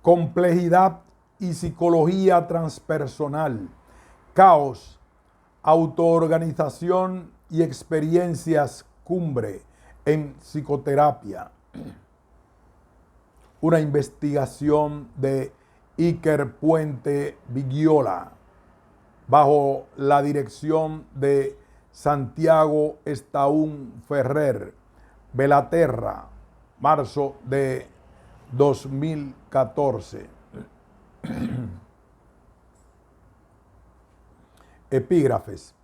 complejidad y psicología transpersonal, caos, autoorganización y experiencias cumbre en psicoterapia. Una investigación de Iker Puente Vigiola, bajo la dirección de Santiago Estaún Ferrer, Belaterra, marzo de 2014. Epígrafes.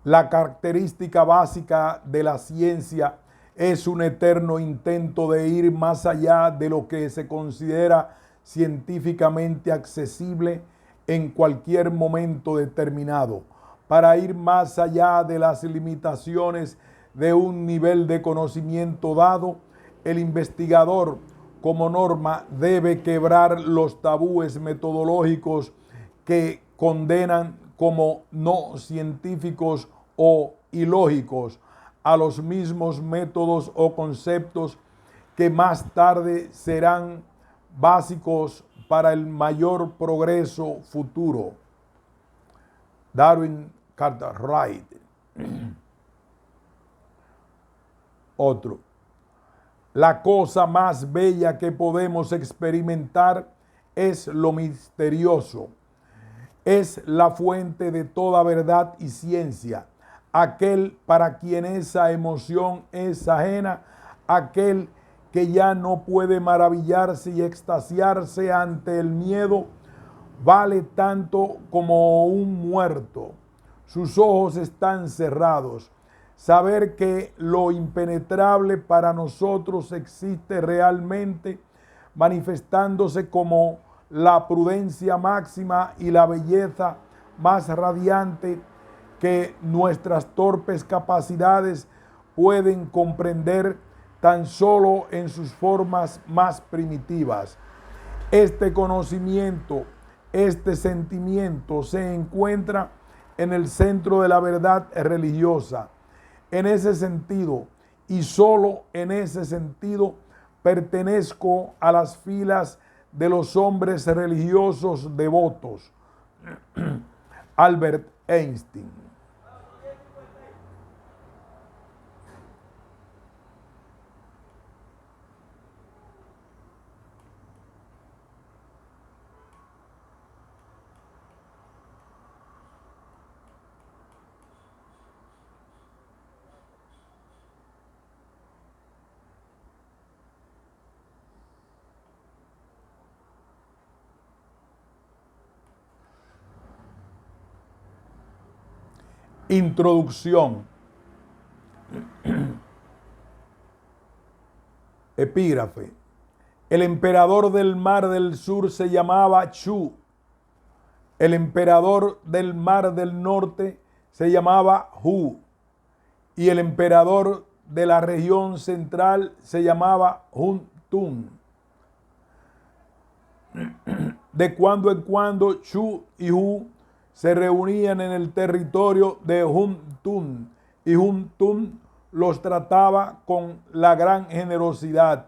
La característica básica de la ciencia es un eterno intento de ir más allá de lo que se considera científicamente accesible en cualquier momento determinado, para ir más allá de las limitaciones de un nivel de conocimiento dado. El investigador, como norma, debe quebrar los tabúes metodológicos que condenan como no científicos o ilógicos a los mismos métodos o conceptos que más tarde serán básicos para el mayor progreso futuro. Darwin Cartwright. Otro. La cosa más bella que podemos experimentar es lo misterioso. Es la fuente de toda verdad y ciencia. Aquel para quien esa emoción es ajena, aquel que ya no puede maravillarse y extasiarse ante el miedo, vale tanto como un muerto. Sus ojos están cerrados. Saber que lo impenetrable para nosotros existe realmente, manifestándose como la prudencia máxima y la belleza más radiante que nuestras torpes capacidades pueden comprender tan solo en sus formas más primitivas. Este conocimiento, este sentimiento se encuentra en el centro de la verdad religiosa. En ese sentido, y solo en ese sentido, pertenezco a las filas de los hombres religiosos devotos. Albert Einstein. Introducción. Epígrafe. El emperador del mar del sur se llamaba Chu. El emperador del mar del norte se llamaba Hu. Y el emperador de la región central se llamaba Hun Tun. De cuando en cuando Chu y Hu se reunían en el territorio de Hun Tun, y Hun Tun los trataba con la gran generosidad.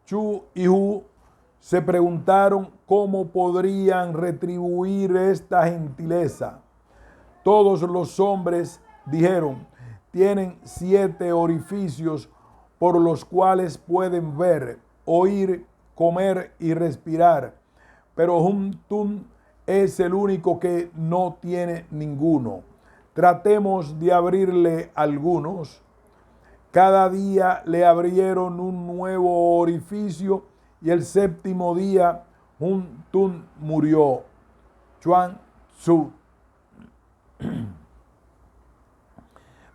Chu y Hu se preguntaron cómo podrían retribuir esta gentileza. Todos los hombres, dijeron, tienen 7 orificios por los cuales pueden ver, oír, comer y respirar, pero Hun Tun es el único que no tiene ninguno. Tratemos de abrirle algunos. Cada día le abrieron un nuevo orificio y el 7º día Hun Tun murió. Chuang Tzu.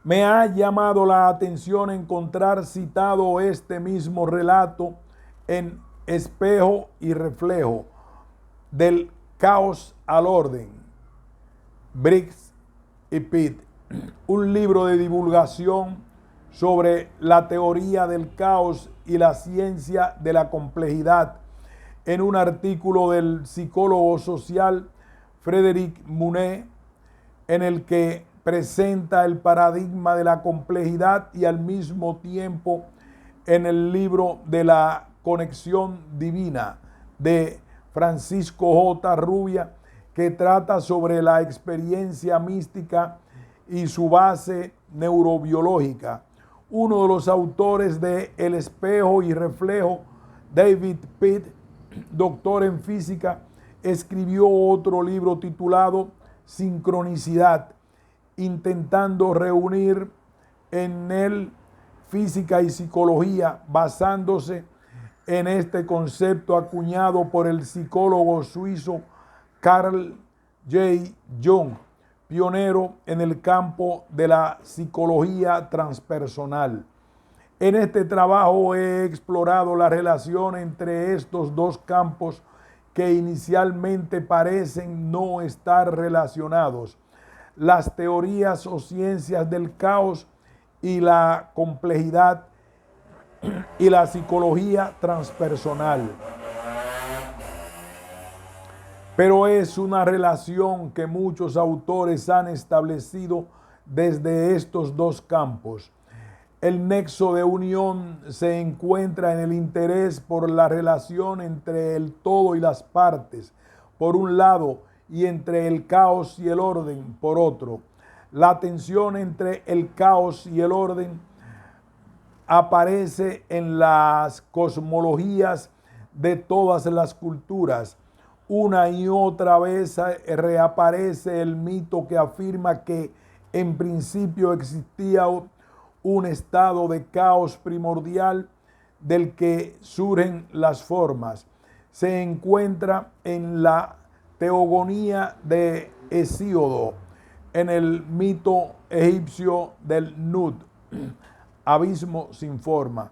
Me ha llamado la atención encontrar citado este mismo relato en Espejo y Reflejo, del caos al orden, Briggs y Pitt, un libro de divulgación sobre la teoría del caos y la ciencia de la complejidad, en un artículo del psicólogo social Frédéric Monet, en el que presenta el paradigma de la complejidad, y al mismo tiempo en el libro de la conexión divina de Francisco J. Rubia, que trata sobre la experiencia mística y su base neurobiológica. Uno de los autores de El espejo y reflejo, David Pitt, doctor en física, escribió otro libro titulado Sincronicidad, intentando reunir en él física y psicología, basándose en este concepto acuñado por el psicólogo suizo Carl J. Jung, pionero en el campo de la psicología transpersonal. En este trabajo he explorado la relación entre estos dos campos que inicialmente parecen no estar relacionados: las teorías o ciencias del caos y la complejidad, y la psicología transpersonal. Pero es una relación que muchos autores han establecido desde estos dos campos. El nexo de unión se encuentra en el interés por la relación entre el todo y las partes, por un lado, y entre el caos y el orden, por otro. La tensión entre el caos y el orden aparece en las cosmologías de todas las culturas. Una y otra vez reaparece el mito que afirma que en principio existía un estado de caos primordial del que surgen las formas. Se encuentra en la teogonía de Hesíodo, en el mito egipcio del Nut, abismo sin forma,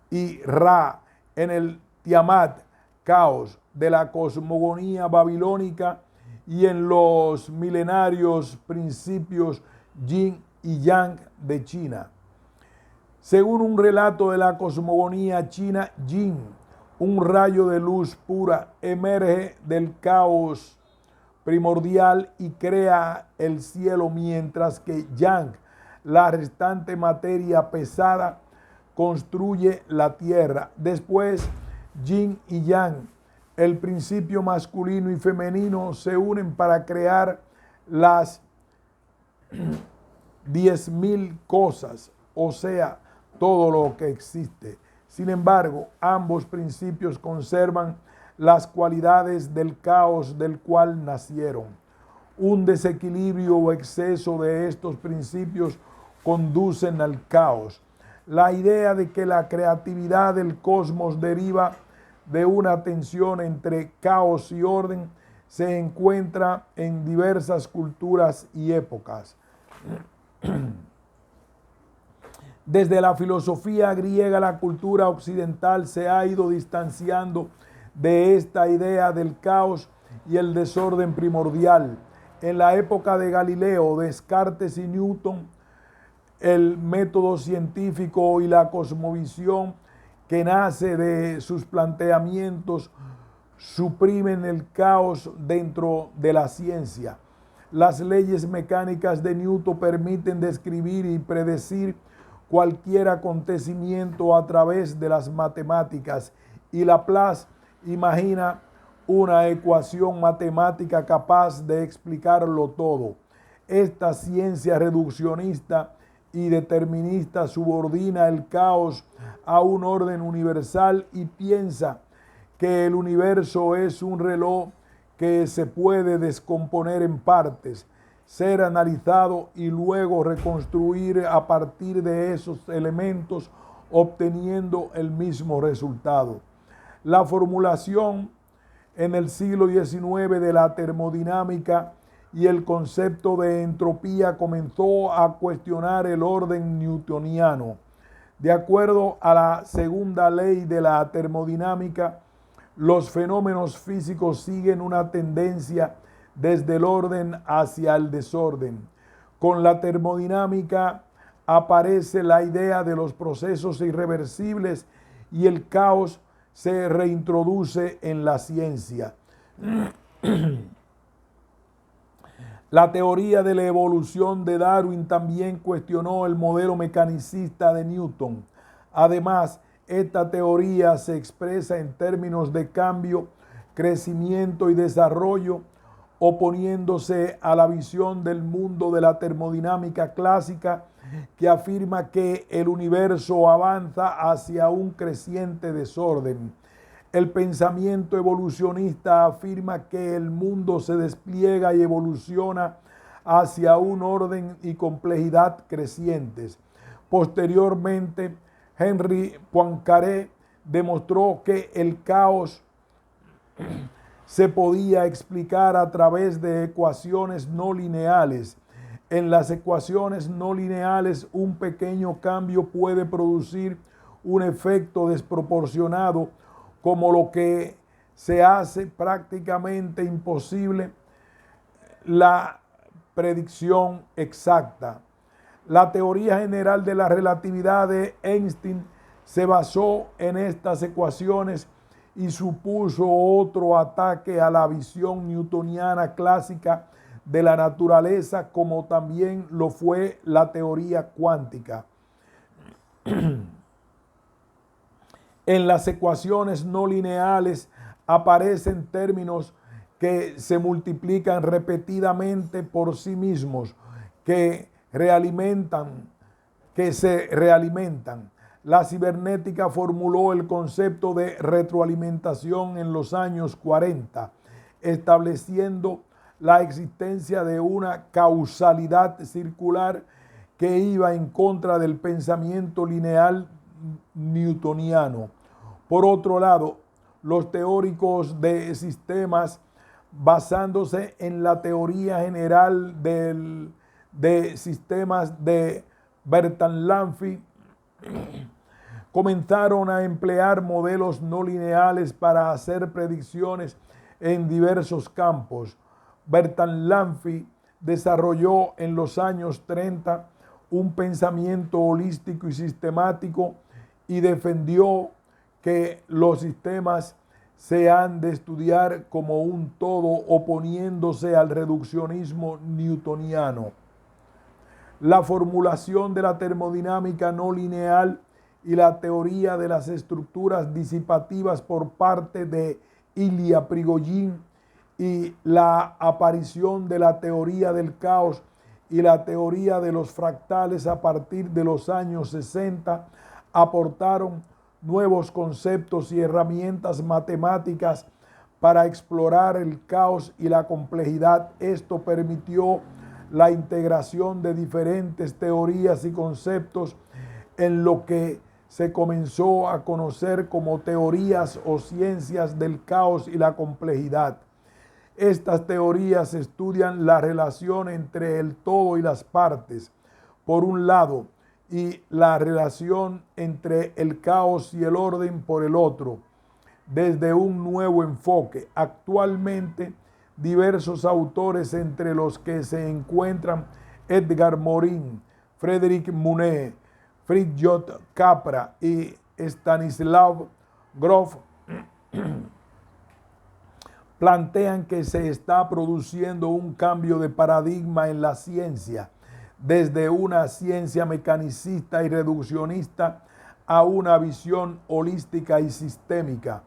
y Ra en el Tiamat, caos, de la cosmogonía babilónica, y en los milenarios principios Yin y Yang de China. Según un relato de la cosmogonía china, Yin, un rayo de luz pura, emerge del caos primordial y crea el cielo, mientras que Yang, la restante materia pesada, construye la tierra. Después, Yin y Yang, el principio masculino y femenino, se unen para crear las 10.000 cosas, o sea, todo lo que existe. Sin embargo, ambos principios conservan las cualidades del caos del cual nacieron. Un desequilibrio o exceso de estos principios conducen al caos. La idea de que la creatividad del cosmos deriva de una tensión entre caos y orden se encuentra en diversas culturas y épocas. Desde la filosofía griega, la cultura occidental se ha ido distanciando de esta idea del caos y el desorden primordial. En la época de Galileo, Descartes y Newton, el método científico y la cosmovisión que nace de sus planteamientos suprimen el caos dentro de la ciencia. Las leyes mecánicas de Newton permiten describir y predecir cualquier acontecimiento a través de las matemáticas, y Laplace imagina una ecuación matemática capaz de explicarlo todo. Esta ciencia reduccionista y determinista subordina el caos a un orden universal y piensa que el universo es un reloj que se puede descomponer en partes, ser analizado y luego reconstruir a partir de esos elementos, obteniendo el mismo resultado. La formulación en el siglo XIX de la termodinámica y el concepto de entropía comenzó a cuestionar el orden newtoniano. De acuerdo a la segunda ley de la termodinámica, los fenómenos físicos siguen una tendencia desde el orden hacia el desorden. Con la termodinámica aparece la idea de los procesos irreversibles y el caos se reintroduce en la ciencia. La teoría de la evolución de Darwin también cuestionó el modelo mecanicista de Newton. Además, esta teoría se expresa en términos de cambio, crecimiento y desarrollo, oponiéndose a la visión del mundo de la termodinámica clásica que afirma que el universo avanza hacia un creciente desorden. El pensamiento evolucionista afirma que el mundo se despliega y evoluciona hacia un orden y complejidad crecientes. Posteriormente, Henri Poincaré demostró que el caos se podía explicar a través de ecuaciones no lineales. En las ecuaciones no lineales, un pequeño cambio puede producir un efecto desproporcionado, como lo que se hace prácticamente imposible la predicción exacta. La teoría general de la relatividad de Einstein se basó en estas ecuaciones y supuso otro ataque a la visión newtoniana clásica de la naturaleza, como también lo fue la teoría cuántica. En las ecuaciones no lineales aparecen términos que se multiplican repetidamente por sí mismos, que se realimentan. La cibernética formuló el concepto de retroalimentación en los años 40, estableciendo la existencia de una causalidad circular que iba en contra del pensamiento lineal newtoniano. Por otro lado, los teóricos de sistemas, basándose en la teoría general de sistemas de Bertalanffy, comenzaron a emplear modelos no lineales para hacer predicciones en diversos campos. Bertalanffy desarrolló en los años 30 un pensamiento holístico y sistemático y defendió que los sistemas se han de estudiar como un todo, oponiéndose al reduccionismo newtoniano. La formulación de la termodinámica no lineal y la teoría de las estructuras disipativas por parte de Ilya Prigogine y la aparición de la teoría del caos y la teoría de los fractales a partir de los años 60 aportaron nuevos conceptos y herramientas matemáticas para explorar el caos y la complejidad. Esto permitió la integración de diferentes teorías y conceptos en lo que se comenzó a conocer como teorías o ciencias del caos y la complejidad. Estas teorías estudian la relación entre el todo y las partes, por un lado, y la relación entre el caos y el orden por el otro, desde un nuevo enfoque. Actualmente, diversos autores, entre los que se encuentran Edgar Morin, Frédéric Monnet, Fritjof Capra y Stanislav Grof, plantean que se está produciendo un cambio de paradigma en la ciencia, desde una ciencia mecanicista y reduccionista a una visión holística y sistémica.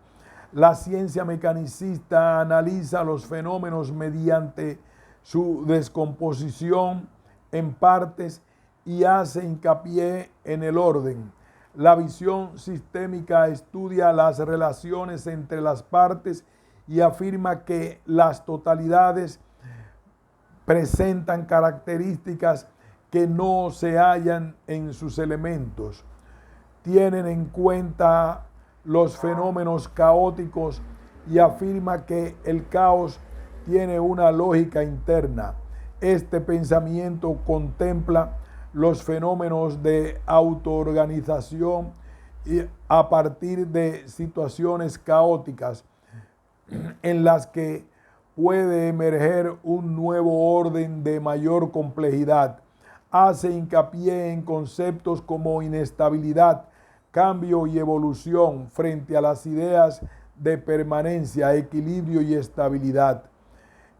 La ciencia mecanicista analiza los fenómenos mediante su descomposición en partes y hace hincapié en el orden. La visión sistémica estudia las relaciones entre las partes y afirma que las totalidades presentan características que no se hallan en sus elementos. Tienen en cuenta los fenómenos caóticos y afirma que el caos tiene una lógica interna. Este pensamiento contempla los fenómenos de autoorganización y a partir de situaciones caóticas en las que puede emerger un nuevo orden de mayor complejidad. Hace hincapié en conceptos como inestabilidad, cambio y evolución frente a las ideas de permanencia, equilibrio y estabilidad.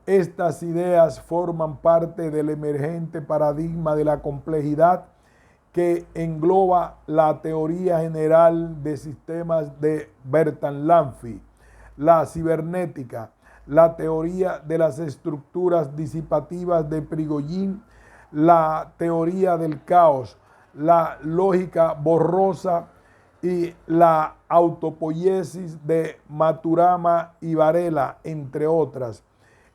Estas ideas forman parte del emergente paradigma de la complejidad que engloba la teoría general de sistemas de Bertalanffy, la cibernética, la teoría de las estructuras disipativas de Prigogine, la teoría del caos, la lógica borrosa y la autopoiesis de Maturama y Varela, entre otras.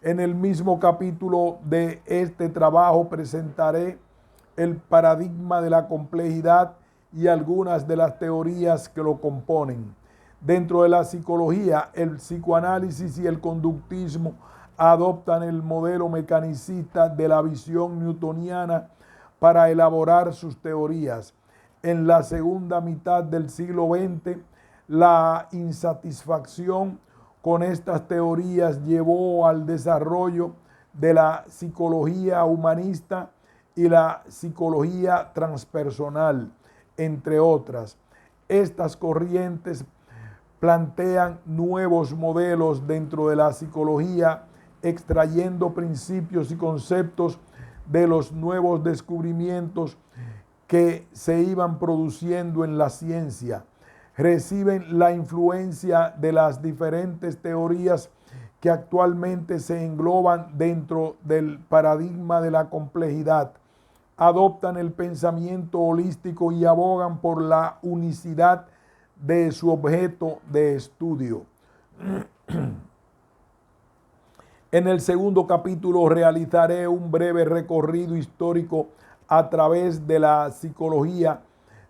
En el mismo capítulo de este trabajo presentaré el paradigma de la complejidad y algunas de las teorías que lo componen. Dentro de la psicología, el psicoanálisis y el conductismo adoptan el modelo mecanicista de la visión newtoniana para elaborar sus teorías. En la segunda mitad del siglo XX, la insatisfacción con estas teorías llevó al desarrollo de la psicología humanista y la psicología transpersonal, entre otras. Estas corrientes plantean nuevos modelos dentro de la psicología, extrayendo principios y conceptos de los nuevos descubrimientos que se iban produciendo en la ciencia. Reciben la influencia de las diferentes teorías que actualmente se engloban dentro del paradigma de la complejidad. Adoptan el pensamiento holístico y abogan por la unicidad de su objeto de estudio. En el segundo capítulo realizaré un breve recorrido histórico a través de la psicología,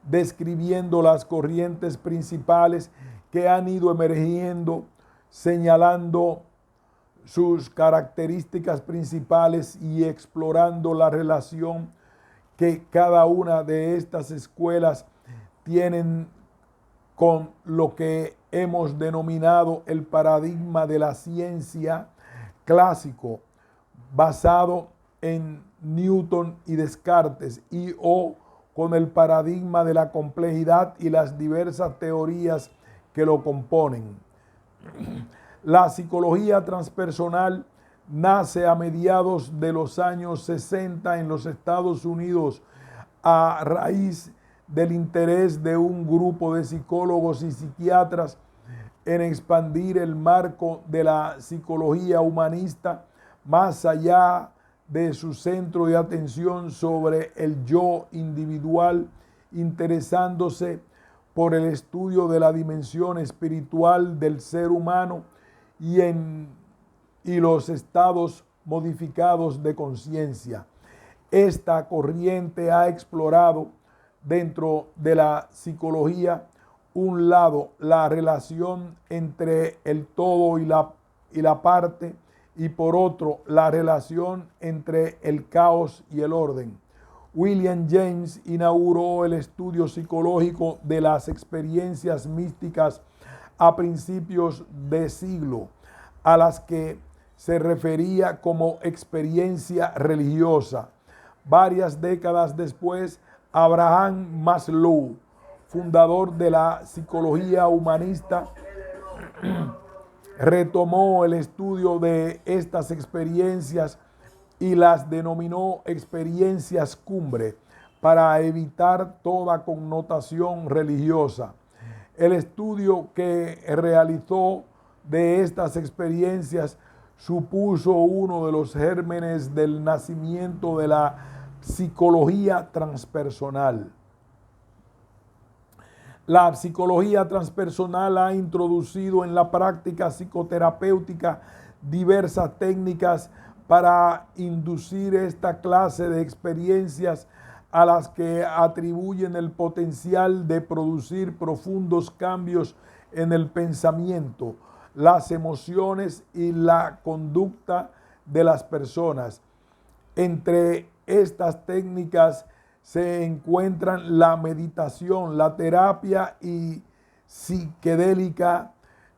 describiendo las corrientes principales que han ido emergiendo, señalando sus características principales y explorando la relación que cada una de estas escuelas tienen con lo que hemos denominado el paradigma de la ciencia clásico, basado en Newton y Descartes, y o con el paradigma de la complejidad y las diversas teorías que lo componen. La psicología transpersonal nace a mediados de los años 60 en los Estados Unidos a raíz del interés de un grupo de psicólogos y psiquiatras en expandir el marco de la psicología humanista más allá de su centro de atención sobre el yo individual, interesándose por el estudio de la dimensión espiritual del ser humano y los estados modificados de conciencia. Esta corriente ha explorado dentro de la psicología, un lado, la relación entre el todo y la parte, y por otro, la relación entre el caos y el orden. William James inauguró el estudio psicológico de las experiencias místicas a principios de siglo, a las que se refería como experiencia religiosa. Varias décadas después, Abraham Maslow, fundador de la psicología humanista, retomó el estudio de estas experiencias y las denominó experiencias cumbre para evitar toda connotación religiosa. El estudio que realizó de estas experiencias supuso uno de los gérmenes del nacimiento de la psicología transpersonal. La psicología transpersonal ha introducido en la práctica psicoterapéutica diversas técnicas para inducir esta clase de experiencias, a las que atribuyen el potencial de producir profundos cambios en el pensamiento, las emociones y la conducta de las personas. Entre estas técnicas se encuentran la meditación, la terapia y psiquedélica,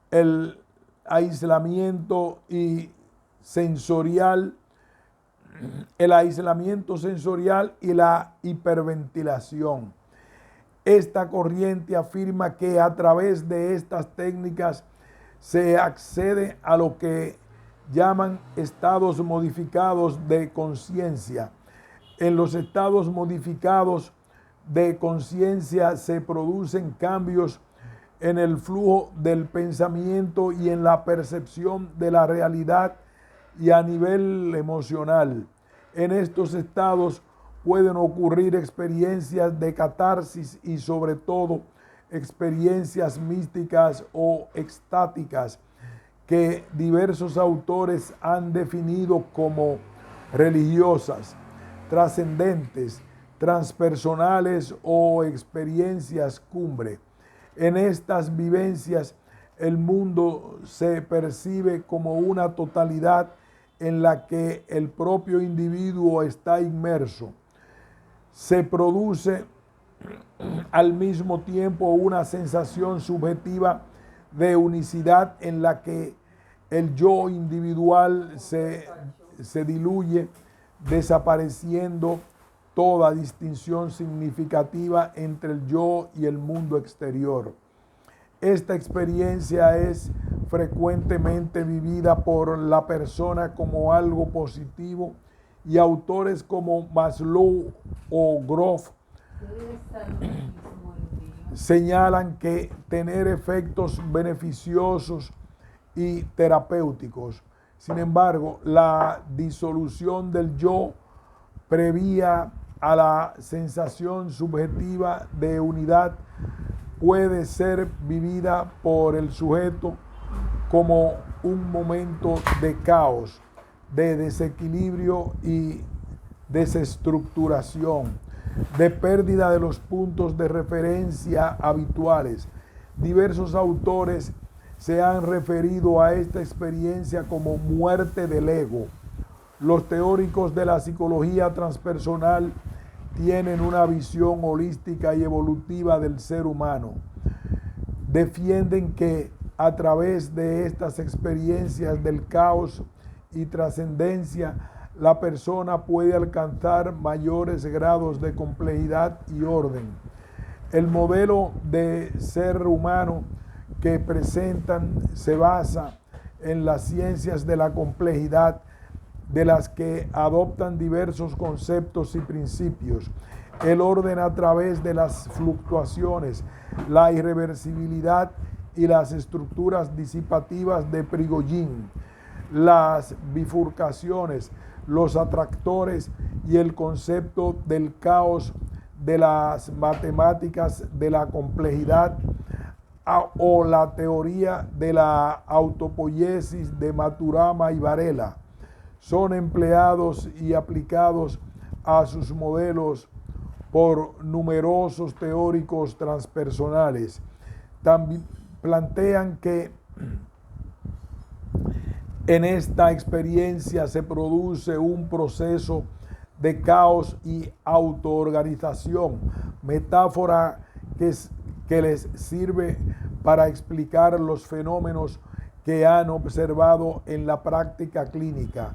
el aislamiento sensorial y la hiperventilación. Esta corriente afirma que a través de estas técnicas se accede a lo que llaman estados modificados de conciencia. En los estados modificados de conciencia se producen cambios en el flujo del pensamiento y en la percepción de la realidad y a nivel emocional. En estos estados pueden ocurrir experiencias de catarsis y sobre todo experiencias místicas o extáticas que diversos autores han definido como religiosas, trascendentes, transpersonales o experiencias cumbre. En estas vivencias, el mundo se percibe como una totalidad en la que el propio individuo está inmerso. Se produce al mismo tiempo una sensación subjetiva de unicidad en la que el yo individual se diluye, desapareciendo toda distinción significativa entre el yo y el mundo exterior. Esta experiencia es frecuentemente vivida por la persona como algo positivo y autores como Maslow o Grof señalan que tener efectos beneficiosos y terapéuticos. Sin embargo, la disolución del yo previa a la sensación subjetiva de unidad puede ser vivida por el sujeto como un momento de caos, de desequilibrio y desestructuración, de pérdida de los puntos de referencia habituales. Diversos autores se han referido a esta experiencia como muerte del ego. Los teóricos de la psicología transpersonal tienen una visión holística y evolutiva del ser humano. Defienden que a través de estas experiencias del caos y trascendencia, la persona puede alcanzar mayores grados de complejidad y orden. El modelo de ser humano que presentan se basa en las ciencias de la complejidad, de las que adoptan diversos conceptos y principios. El orden a través de las fluctuaciones, la irreversibilidad y las estructuras disipativas de Prigogine, las bifurcaciones, los atractores y el concepto del caos de las matemáticas de la complejidad o la teoría de la autopoiesis de Maturana y Varela son empleados y aplicados a sus modelos por numerosos teóricos transpersonales. También plantean que en esta experiencia se produce un proceso de caos y autoorganización, metáfora que les sirve para explicar los fenómenos que han observado en la práctica clínica.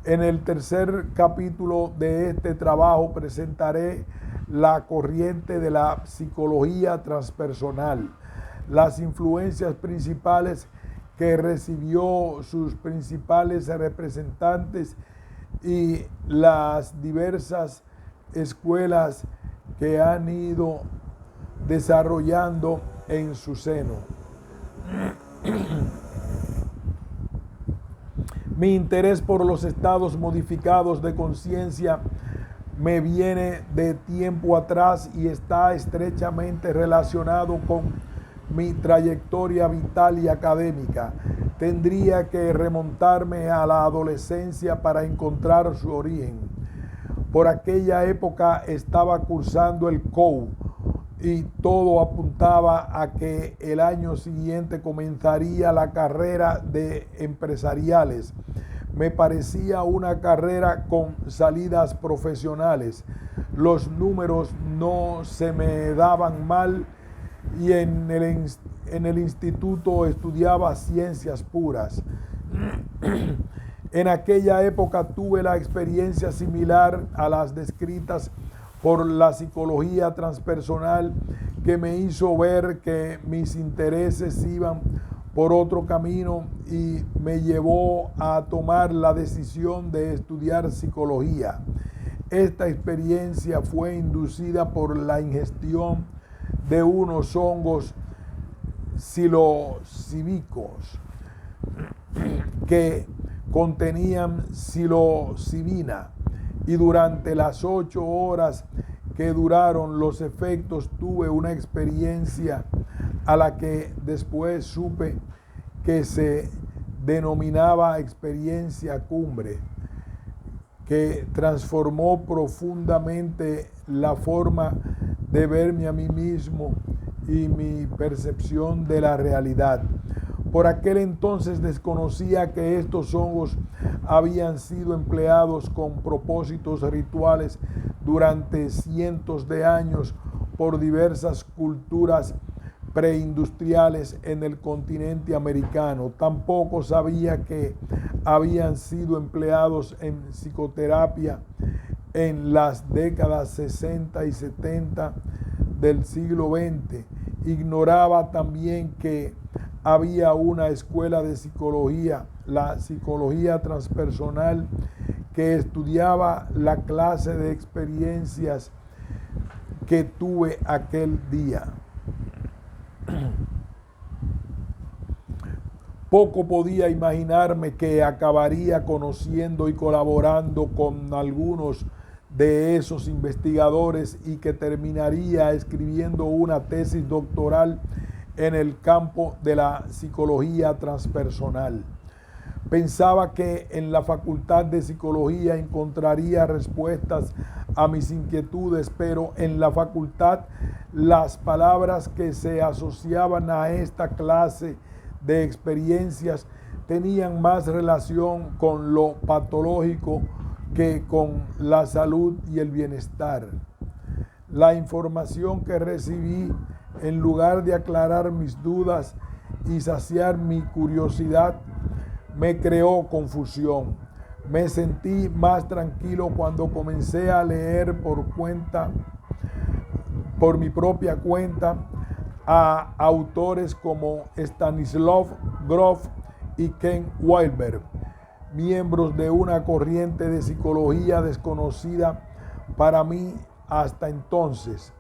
En el tercer capítulo de este trabajo presentaré la corriente de la psicología transpersonal, las influencias principales que recibió sus principales representantes y las diversas escuelas que han ido desarrollando en su seno. Mi interés por los estados modificados de conciencia me viene de tiempo atrás y está estrechamente relacionado con mi trayectoria vital y académica. Tendría que remontarme a la adolescencia para encontrar su origen. Por aquella época estaba cursando el COU y todo apuntaba a que el año siguiente comenzaría la carrera de empresariales. Me parecía una carrera con salidas profesionales. Los números no se me daban mal y en el instituto estudiaba ciencias puras. En aquella época tuve la experiencia similar a las descritas por la psicología transpersonal, que me hizo ver que mis intereses iban por otro camino y me llevó a tomar la decisión de estudiar psicología. Esta experiencia fue inducida por la ingestión de unos hongos psilocíbicos que contenían psilocibina, y durante las 8 horas que duraron los efectos tuve una experiencia a la que después supe que se denominaba experiencia cumbre, que transformó profundamente la forma de verme a mí mismo y mi percepción de la realidad. Por aquel entonces desconocía que estos hongos habían sido empleados con propósitos rituales durante cientos de años por diversas culturas preindustriales en el continente americano. Tampoco sabía que habían sido empleados en psicoterapia en las décadas 60 y 70 del siglo XX. Ignoraba también que había una escuela de psicología, la psicología transpersonal, que estudiaba la clase de experiencias que tuve aquel día. Poco podía imaginarme que acabaría conociendo y colaborando con algunos de esos investigadores y que terminaría escribiendo una tesis doctoral en el campo de la psicología transpersonal. Pensaba que en la Facultad de Psicología encontraría respuestas a mis inquietudes, pero en la facultad las palabras que se asociaban a esta clase de experiencias tenían más relación con lo patológico que con la salud y el bienestar. La información que recibí, en lugar de aclarar mis dudas y saciar mi curiosidad, me creó confusión. Me sentí más tranquilo cuando comencé a leer por mi propia cuenta, a autores como Stanislav Grof y Ken Wilber, miembros de una corriente de psicología desconocida para mí hasta entonces,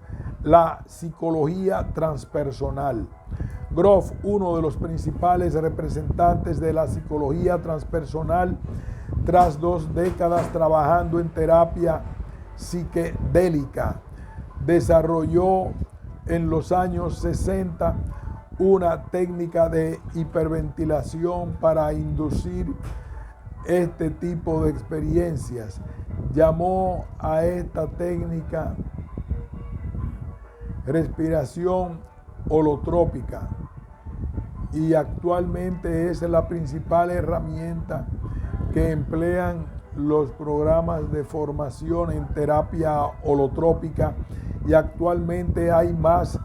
la psicología transpersonal. Grof, uno de los principales representantes de la psicología transpersonal, tras 2 décadas trabajando en terapia psiquedélica, desarrolló en los años 60 una técnica de hiperventilación para inducir este tipo de experiencias. Llamó a esta técnica respiración holotrópica y actualmente es la principal herramienta que emplean los programas de formación en terapia holotrópica, y actualmente hay más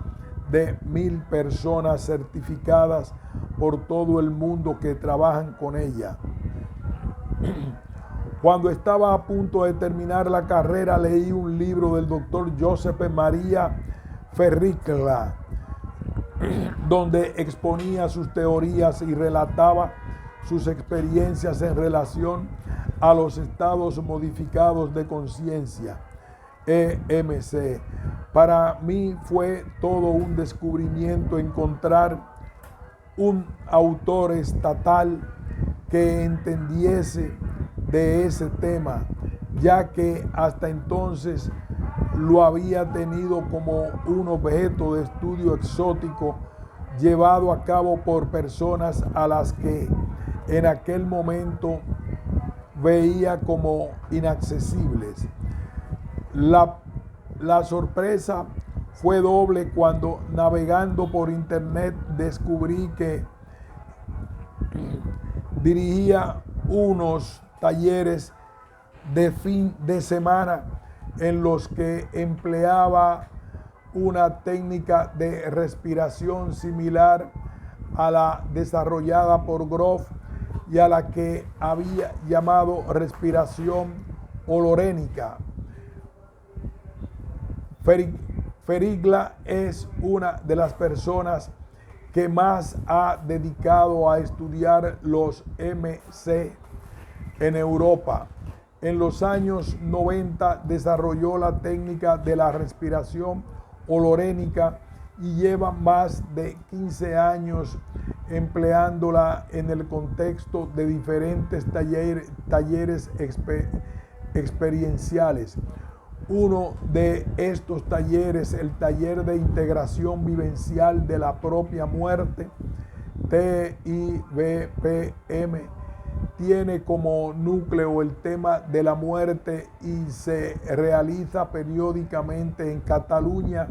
de 1000 personas certificadas por todo el mundo que trabajan con ella. Cuando estaba a punto de terminar la carrera, leí un libro del doctor Josep Maria Ferricla, donde exponía sus teorías y relataba sus experiencias en relación a los estados modificados de conciencia, EMC. Para mí fue todo un descubrimiento encontrar un autor estatal que entendiese de ese tema, ya que hasta entonces lo había tenido como un objeto de estudio exótico llevado a cabo por personas a las que en aquel momento veía como inaccesibles. La sorpresa fue doble cuando, navegando por internet, descubrí que dirigía unos talleres de fin de semana en los que empleaba una técnica de respiración similar a la desarrollada por Grof y a la que había llamado respiración holorénica. Ferricla es una de las personas que más ha dedicado a estudiar los MC en Europa. En los años 90 desarrolló la técnica de la respiración holorénica y lleva más de 15 años empleándola en el contexto de diferentes talleres experienciales. Uno de estos talleres, el taller de integración vivencial de la propia muerte, TIVPM, tiene como núcleo el tema de la muerte y se realiza periódicamente en Cataluña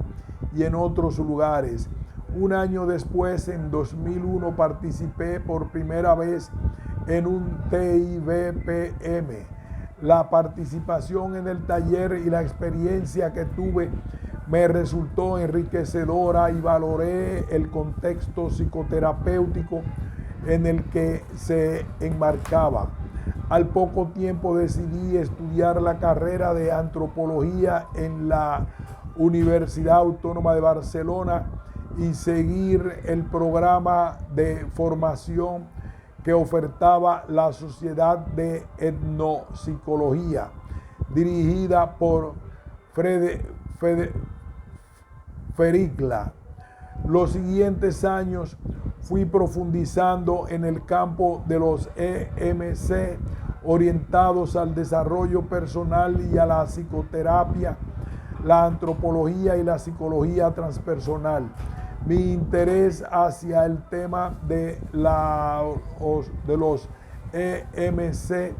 y en otros lugares. Un año después, en 2001, participé por primera vez en un TIVPM. La participación en el taller y la experiencia que tuve me resultó enriquecedora y valoré el contexto psicoterapéutico en el que se enmarcaba. Al poco tiempo decidí estudiar la carrera de antropología en la Universidad Autónoma de Barcelona y seguir el programa de formación que ofertaba la Sociedad de Etnopsicología, dirigida por Fericla. Los siguientes años fui profundizando en el campo de los EMC, orientados al desarrollo personal y a la psicoterapia, la antropología y la psicología transpersonal. Mi interés hacia el tema de los EMC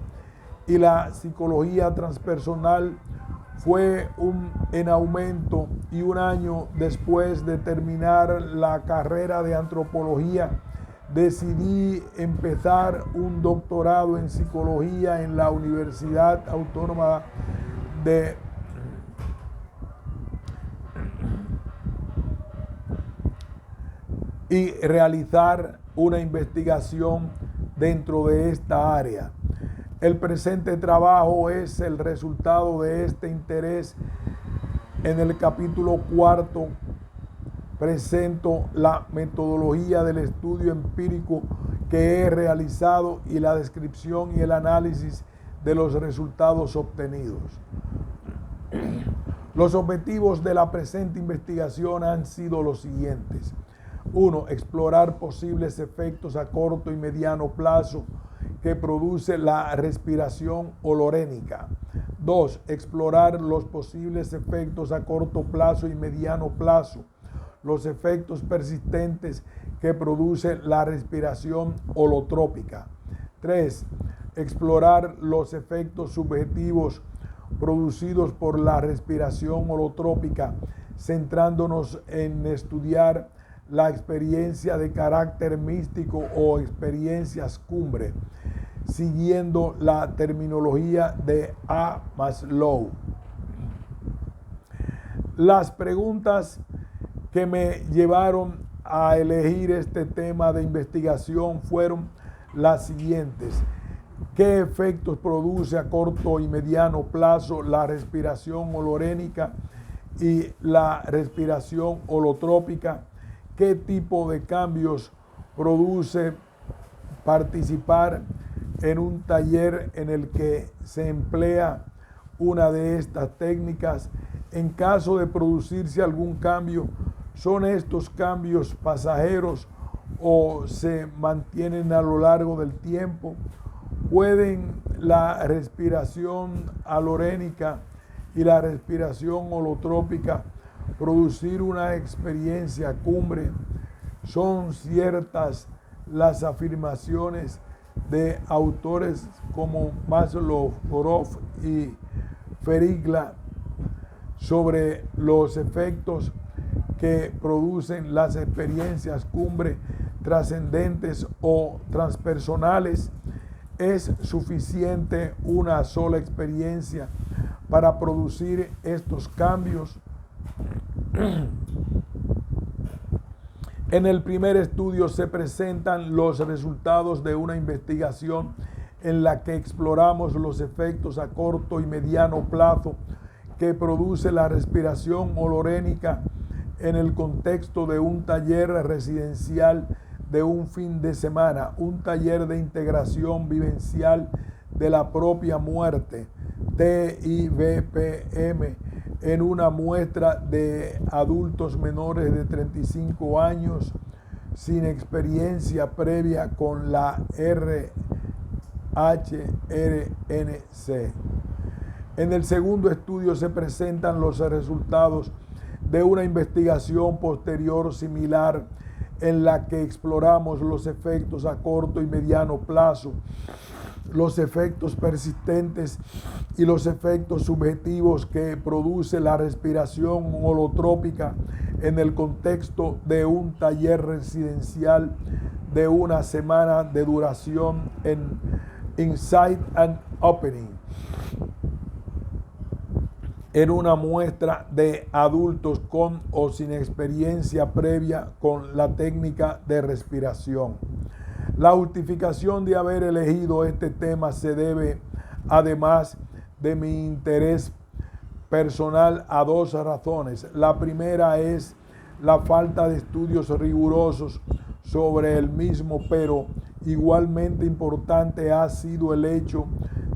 y la psicología transpersonal fue en aumento, y un año después de terminar la carrera de antropología decidí empezar un doctorado en psicología en la Universidad Autónoma de y realizar una investigación dentro de esta área. El presente trabajo es el resultado de este interés. En el capítulo 4 presento la metodología del estudio empírico que he realizado y la descripción y el análisis de los resultados obtenidos. Los objetivos de la presente investigación han sido los siguientes. 1. Explorar posibles efectos a corto y mediano plazo que produce la respiración holorénica. 2. Explorar los posibles efectos a corto plazo y mediano plazo, los efectos persistentes que produce la respiración holotrópica. 3. Explorar los efectos subjetivos producidos por la respiración holotrópica, centrándonos en estudiar la experiencia de carácter místico o experiencias cumbre, siguiendo la terminología de A. Maslow. Las preguntas que me llevaron a elegir este tema de investigación fueron las siguientes. ¿Qué efectos produce a corto y mediano plazo la respiración holorénica y la respiración holotrópica? ¿Qué tipo de cambios produce participar en un taller en el que se emplea una de estas técnicas? En caso de producirse algún cambio, ¿son estos cambios pasajeros o se mantienen a lo largo del tiempo? ¿Pueden la respiración holorénica y la respiración holotrópica producir una experiencia cumbre? Son ciertas las afirmaciones de autores como Maslow, Grof y Fericla sobre los efectos que producen las experiencias cumbre trascendentes o transpersonales. ¿Es suficiente una sola experiencia para producir estos cambios? En el primer estudio se presentan los resultados de una investigación en la que exploramos los efectos a corto y mediano plazo que produce la respiración holorénica en el contexto de un taller residencial de un fin de semana, un taller de integración vivencial de la propia muerte, TIVPM en una muestra de adultos menores de 35 años sin experiencia previa con la RHRNC. En el segundo estudio se presentan los resultados de una investigación posterior similar en la que exploramos los efectos a corto y mediano plazo, los efectos persistentes y los efectos subjetivos que produce la respiración holotrópica en el contexto de un taller residencial de una semana de duración en Insight and Opening, en una muestra de adultos con o sin experiencia previa con la técnica de respiración. La justificación de haber elegido este tema se debe, además de mi interés personal, a dos razones. La primera es la falta de estudios rigurosos sobre el mismo, pero igualmente importante ha sido el hecho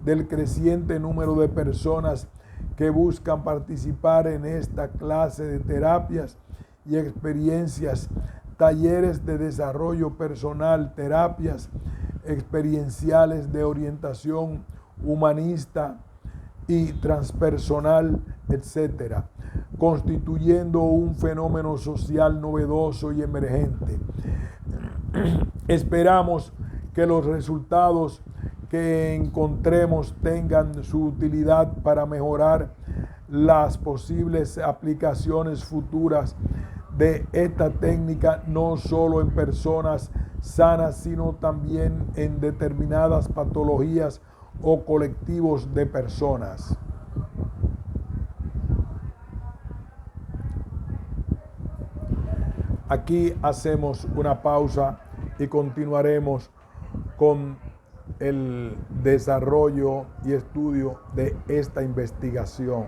del creciente número de personas que buscan participar en esta clase de terapias y experiencias, talleres de desarrollo personal, terapias experienciales de orientación humanista y transpersonal, etc., constituyendo un fenómeno social novedoso y emergente. Esperamos que los resultados que encontremos tengan su utilidad para mejorar las posibles aplicaciones futuras de esta técnica, no solo en personas sanas, sino también en determinadas patologías o colectivos de personas. Aquí hacemos una pausa y continuaremos con el desarrollo y estudio de esta investigación.